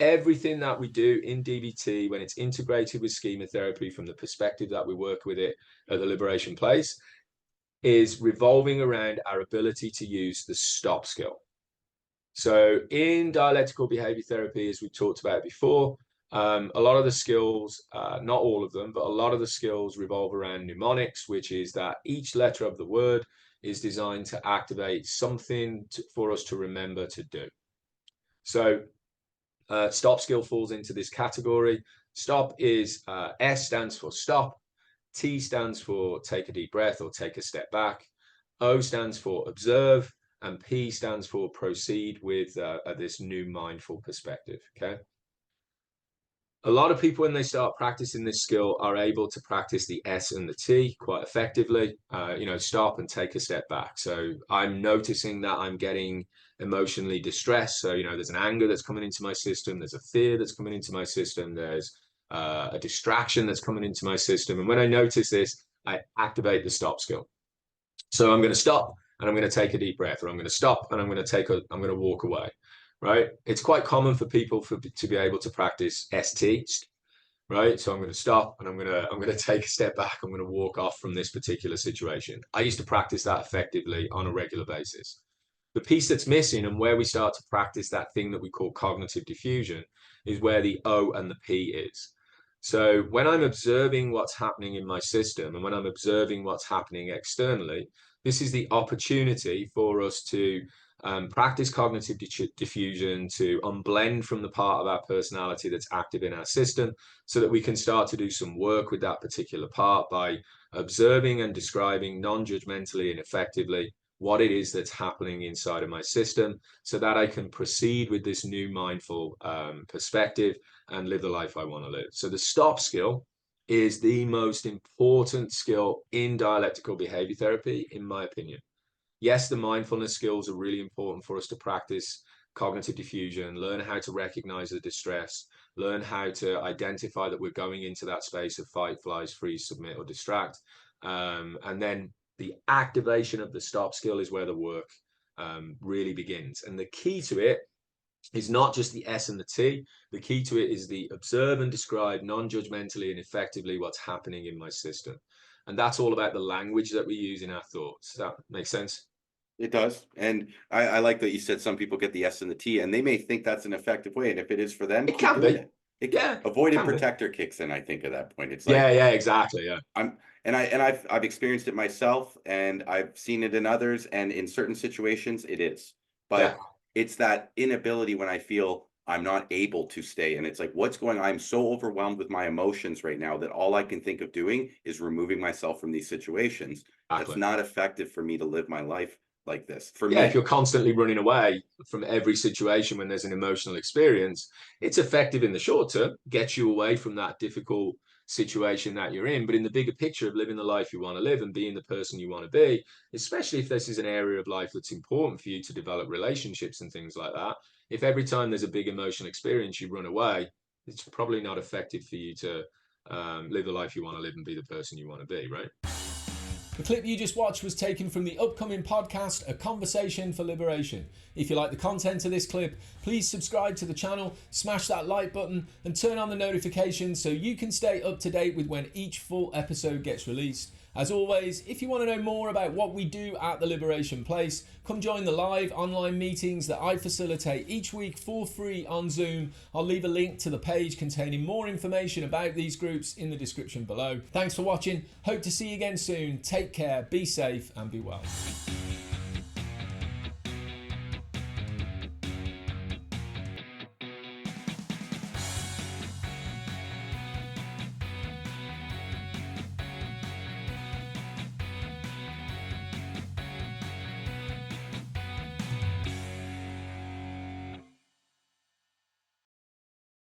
everything that we do in DBT, when it's integrated with schema therapy from the perspective that we work with it at the Liberation Place, is revolving around our ability to use the stop skill. So in dialectical behavior therapy, as we talked about before, a lot of the skills, not all of them, but a lot of the skills revolve around mnemonics, which is that each letter of the word is designed to activate something for us to remember to do. So stop skill falls into this category. Stop is S stands for stop, T stands for take a deep breath or take a step back, O stands for observe, and P stands for proceed with this new mindful perspective. Okay. A lot of people, when they start practicing this skill, are able to practice the S and the T quite effectively. Stop and take a step back. So I'm noticing that I'm getting emotionally distressed. So, there's an anger that's coming into my system. There's a fear that's coming into my system. There's a distraction that's coming into my system. And when I notice this, I activate the stop skill. So I'm going to stop and I'm going to take a deep breath, or I'm going to stop and I'm going to walk away. Right? It's quite common for people to be able to practice ST, right? So I'm going to stop and I'm going to take a step back. I'm going to walk off from this particular situation. I used to practice that effectively on a regular basis. The piece that's missing, and where we start to practice that thing that we call cognitive diffusion, is where the O and the P is. So when I'm observing what's happening in my system and when I'm observing what's happening externally, this is the opportunity for us to practice cognitive diffusion, to unblend from the part of our personality that's active in our system, so that we can start to do some work with that particular part by observing and describing non-judgmentally and effectively what it is that's happening inside of my system, so that I can proceed with this new mindful perspective and live the life I want to live. So the stop skill is the most important skill in dialectical behavior therapy, in my opinion. Yes, the mindfulness skills are really important for us to practice cognitive diffusion, learn how to recognize the distress, learn how to identify that we're going into that space of fight, flies, freeze, submit, or distract. And then the activation of the stop skill is where the work really begins. And the key to it is not just the S and the T. The key to it is the observe and describe non-judgmentally and effectively what's happening in my system. And that's all about the language that we use in our thoughts. Does that make sense? It does. And I like that you said some people get the S and the T, and they may think that's an effective way. And if it is for them, it can be. Yeah, avoidant protector kicks in, I think, at that point. It's like, yeah, exactly. Yeah. I've experienced it myself, and I've seen it in others, and in certain situations it is. But it's that inability when I feel I'm not able to stay. And it's like, what's going on? I'm so overwhelmed with my emotions right now that all I can think of doing is removing myself from these situations. That's not effective for me to live my life like this. For me, if you're constantly running away from every situation when there's an emotional experience, it's effective in the short term, gets you away from that difficult situation that you're in. But in the bigger picture of living the life you want to live and being the person you want to be, especially if this is an area of life that's important for you to develop relationships and things like that, if every time there's a big emotional experience you run away, it's probably not effective for you to live the life you want to live and be the person you want to be, right? The clip you just watched was taken from the upcoming podcast, A Conversation for Liberation. If you like the content of this clip, please subscribe to the channel, smash that like button, and turn on the notifications so you can stay up to date with when each full episode gets released. As always, if you want to know more about what we do at the Liberation Place, come join the live online meetings that I facilitate each week for free on Zoom. I'll leave a link to the page containing more information about these groups in the description below. Thanks for watching. Hope to see you again soon. Take care, be safe, and be well.